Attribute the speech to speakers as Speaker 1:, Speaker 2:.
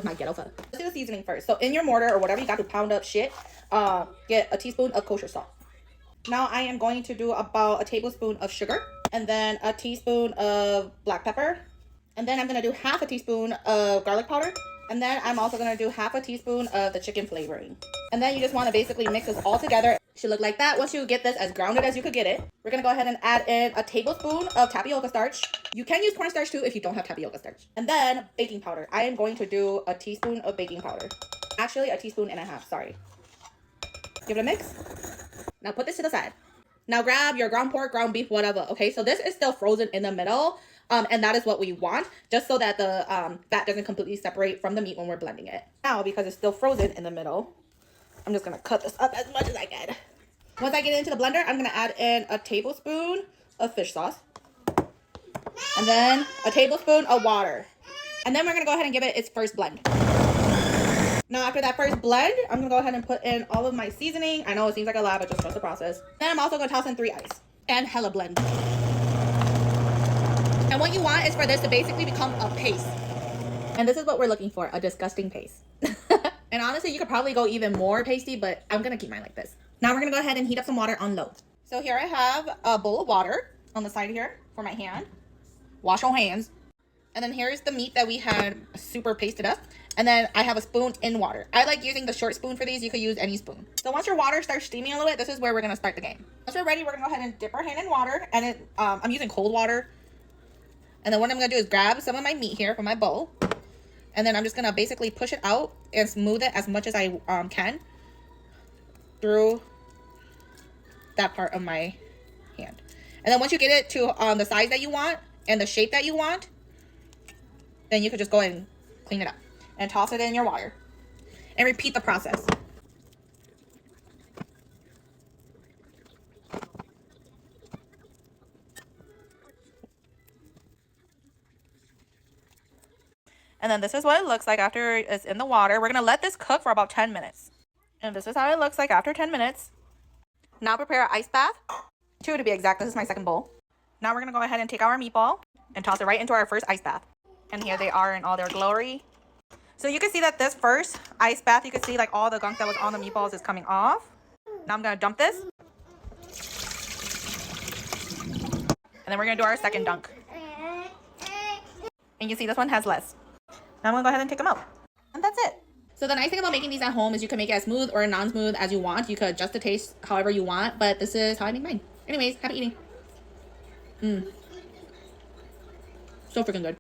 Speaker 1: My ghetto pho. Let's do the seasoning first. So in your mortar or whatever you got to pound up shit, get a teaspoon of kosher salt. Now I am going to do about a tablespoon of sugar, and then a teaspoon of black pepper, and then I'm going to do half a teaspoon of garlic powder, and then I'm also going to do half a teaspoon of the chicken flavoring. And then you just want to basically mix this all together. It should look like that. Once you get this as grounded as you could get it, we're going to go ahead and add in a tablespoon of tapioca starch. You can use cornstarch too if you don't have tapioca starch. And then baking powder. I am going to do a teaspoon of baking powder. Actually, a teaspoon and a half, sorry. Give it a mix. Now put this to the side. Now grab your ground pork, ground beef, whatever. Okay, so this is still frozen in the middle. And that is what we want, just so that the fat doesn't completely separate from the meat when we're blending it. Now, because it's still frozen in the middle, I'm just going to cut this up as much as I can. Once I get it into the blender, I'm going to add in a tablespoon of fish sauce. And then a tablespoon of water. And then we're going to go ahead and give it its first blend. Now, after that first blend, I'm going to go ahead and put in all of my seasoning. I know it seems like a lot, but just trust the process. Then I'm also going to toss in 3 eggs and hella blend. And what you want is for this to basically become a paste. And this is what we're looking for, a disgusting paste. And honestly, you could probably go even more pasty, but I'm going to keep mine like this. Now we're going to go ahead and heat up some water on low. So here I have a bowl of water on the side here for my hand. Wash your hands. And then here's the meat that we had super pasted up. And then I have a spoon in water. I like using the short spoon for these. You could use any spoon. So once your water starts steaming a little bit, this is where we're going to start the game. Once we're ready, we're going to go ahead and dip our hand in water. And I'm using cold water. And then what I'm going to do is grab some of my meat here from my bowl. And then I'm just going to basically push it out and smooth it as much as I can through that part of my hand. And then once you get it to the size that you want and the shape that you want, then you could just go ahead and clean it up and toss it in your water and repeat the process. And then this is what it looks like after it's in the water. We're going to let this cook for about 10 minutes. And this is how it looks like after 10 minutes. Now prepare an ice bath. 2 to be exact. This is my second bowl. Now we're going to go ahead and take our meatball and toss it right into our first ice bath. And here they are in all their glory. So you can see that this first ice bath, you can see like all the gunk that was on the meatballs is coming off. Now I'm going to dump this. And then we're going to do our second dunk. And you see this one has less. Now I'm going to go ahead and take them out. And that's it. So the nice thing about making these at home is you can make it as smooth or non-smooth as you want. You could adjust the taste however you want, but this is how I make mine. Anyways, happy eating. So freaking good.